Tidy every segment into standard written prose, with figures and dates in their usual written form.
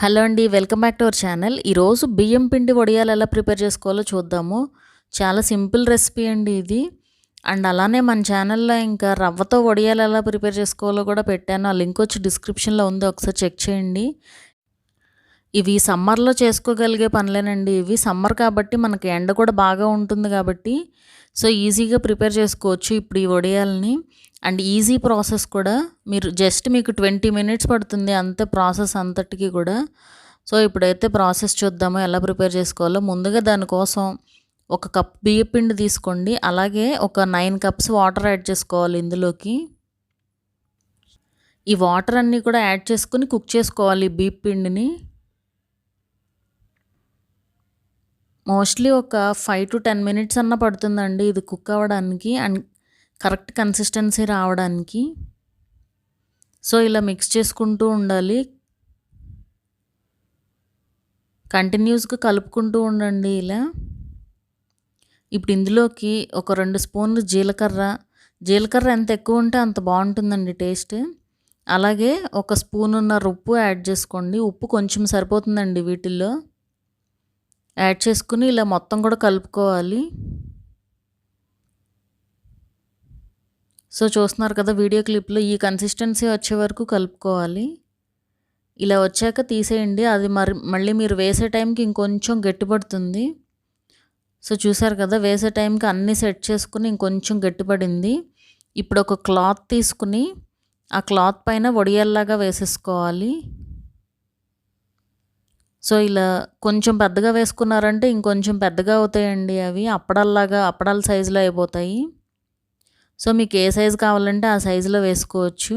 Hello అండి, welcome back to our channel. ఈరోజు బియ్యం పిండి వడియాలు ఎలా ప్రిపేర్ చేసుకోవాలో చూద్దాము. చాలా సింపుల్ రెసిపీ అండి ఇది. అండ్ అలానే మన ఛానల్లో ఇంకా రవ్వతో వడియాలు ఎలా ప్రిపేర్ చేసుకోవాలో కూడా పెట్టాను. ఆ లింక్ వచ్చి డిస్క్రిప్షన్లో ఉంది, ఒకసారి చెక్ చేయండి. ఇవి సమ్మర్లో చేసుకోగలిగే పనులేనండి. ఇవి సమ్మర్ కాబట్టి మనకి ఎండ కూడా బాగా ఉంటుంది కాబట్టి సో ఈజీగా ప్రిపేర్ చేసుకోవచ్చు ఇప్పుడు ఈ వడియాలని. అండ్ ఈజీ ప్రాసెస్ కూడా, మీకు 20 మినిట్స్ పడుతుంది అంతే ప్రాసెస్ అంతటికి కూడా. సో ఇప్పుడైతే ప్రాసెస్ చూద్దాము ఎలా ప్రిపేర్ చేసుకోవాలో. ముందుగా దానికోసం 1 కప్ బియ్యం పిండి తీసుకోండి, అలాగే ఒక 9 కప్స్ వాటర్ యాడ్ చేసుకోవాలి ఇందులోకి. ఈ వాటర్ అన్నీ కూడా యాడ్ చేసుకుని కుక్ చేసుకోవాలి బియ్యం పిండిని. మోస్ట్లీ ఒక 5 to 10 మినిట్స్ అన్న పడుతుందండి ఇది కుక్ అవ్వడానికి అండ్ కరెక్ట్ కన్సిస్టెన్సీ రావడానికి. సో ఇలా మిక్స్ చేసుకుంటూ ఉండాలి, కంటిన్యూస్గా కలుపుకుంటూ ఉండండి ఇలా. ఇప్పుడు ఇందులోకి ఒక 2 స్పూన్లు జీలకర్ర ఎంత ఎక్కువ ఉంటే అంత బాగుంటుందండి టేస్ట్. అలాగే 1 స్పూనున్నర ఉప్పు యాడ్ చేసుకోండి. ఉప్పు కొంచెం సరిపోతుందండి వీటిల్లో. యాడ్ చేసుకుని ఇలా మొత్తం కూడా కలుపుకోవాలి. సో చూస్తున్నారు కదా వీడియో క్లిప్లో, ఈ కన్సిస్టెన్సీ వచ్చే వరకు కలుపుకోవాలి. ఇలా వచ్చాక తీసేయండి, అది మళ్ళీ మీరు వేసే టైంకి ఇంకొంచెం గట్టిపడుతుంది. సో చూసారు కదా వేసే టైంకి అన్నీ సెట్ చేసుకుని ఇంకొంచెం గట్టిపడింది. ఇప్పుడు ఒక క్లాత్ తీసుకుని ఆ క్లాత్ పైన వడియాల్లాగా వేసేసుకోవాలి. సో ఇలా కొంచెం పెద్దగా వేసుకున్నారంటే ఇంకొంచెం పెద్దగా అవుతాయండి అవి, అప్పడాల సైజులో అయిపోతాయి. సో మీకు ఏ సైజు కావాలంటే ఆ సైజులో వేసుకోవచ్చు.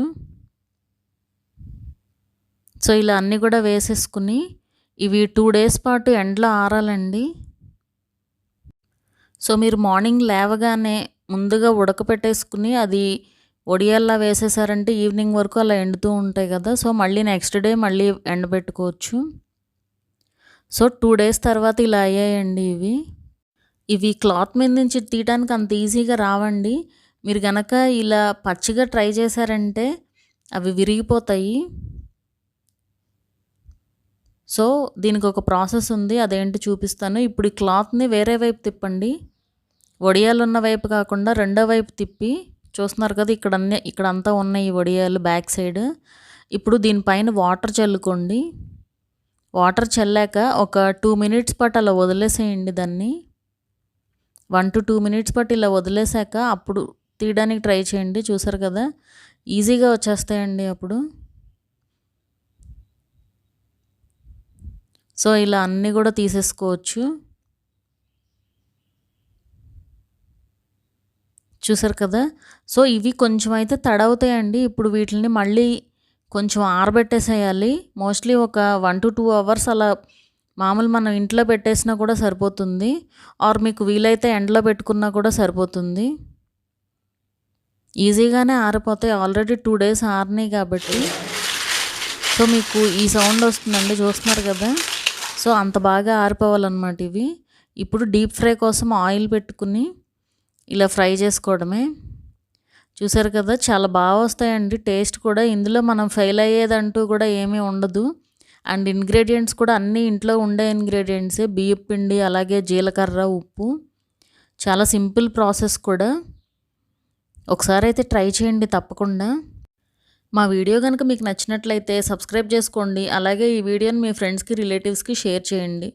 సో ఇలా అన్నీ కూడా వేసేసుకుని ఇవి 2 డేస్ పాటు ఎండలో ఆరాలండి. సో మీరు మార్నింగ్ లేవగానే ముందుగా ఉడకపెట్టేసుకుని అది వడియాల్లా వేసేసారంటే ఈవినింగ్ వరకు అలా ఎండుతూ ఉంటాయి కదా. సో మళ్ళీ నెక్స్ట్ డే మళ్ళీ ఎండబెట్టుకోవచ్చు. సో 2 డేస్ తర్వాత ఇలా అయ్యాయండి ఇవి క్లాత్ మీద నుంచి తీయడానికి అంత ఈజీగా రావండి. మీరు గనక ఇలా పచ్చిగా ట్రై చేశారంటే అవి విరిగిపోతాయి. సో దీనికి ఒక ప్రాసెస్ ఉంది, అదేంటి చూపిస్తాను. ఇప్పుడు ఈ క్లాత్ని వేరే వైపు తిప్పండి, వడియాలు ఉన్న వైపు కాకుండా రెండో వైపు తిప్పి. చూస్తున్నారు కదా ఇక్కడ అంతా ఉన్నాయి ఈ వడియాలు బ్యాక్ సైడ్. ఇప్పుడు దీనిపైన వాటర్ చల్లుకోండి. వాటర్ చల్లాక ఒక 2 మినిట్స్ పాటు అలా వదిలేసేయండి దాన్ని. 1 to 2 మినిట్స్ పాటు ఇలా వదిలేసాక అప్పుడు తీయడానికి ట్రై చేయండి. చూసారు కదా ఈజీగా వచ్చేస్తాయండి అప్పుడు. సో ఇలా అన్నీ కూడా తీసేసుకోవచ్చు. చూసారు కదా. సో ఇవి కొంచెం అయితే తడవుతాయండి. ఇప్పుడు వీటిని మళ్ళీ కొంచెం ఆరబెట్టేసేయాలి. మోస్ట్లీ ఒక 1 to 2 అవర్స్ అలా మామూలు మనం ఇంట్లో పెట్టేసినా కూడా సరిపోతుంది, ఆర్ మీకు వీలైతే ఎండలో పెట్టుకున్నా కూడా సరిపోతుంది. ఈజీగానే ఆరిపోతాయి, ఆల్రెడీ 2 డేస్ ఆరినాయి కాబట్టి. సో మీకు ఈ సౌండ్ వస్తుందండి, చూస్తున్నారు కదా. సో అంత బాగా ఆరిపోవాలన్నమాట ఇవి. ఇప్పుడు డీప్ ఫ్రై కోసం ఆయిల్ పెట్టుకుని ఇలా ఫ్రై చేసుకోవడమే. చూసారు కదా చాలా బాగా వస్తాయండి టేస్ట్ కూడా. ఇందులో మనం ఫెయిల్ అయ్యేదంటూ కూడా ఏమీ ఉండదు. అండ్ ఇంగ్రీడియంట్స్ కూడా అన్నీ ఇంట్లో ఉండే ఇంగ్రీడియంట్సే, బియ్యం పిండి అలాగే జీలకర్ర ఉప్పు. చాలా సింపుల్ ప్రాసెస్ కూడా. ఒకసారి అయితే ట్రై చేయండి తప్పకుండా. మా వీడియో కనుక మీకు నచ్చినట్లయితే సబ్స్క్రైబ్ చేసుకోండి, అలాగే ఈ వీడియోని మీ ఫ్రెండ్స్కి రిలేటివ్స్కి షేర్ చేయండి.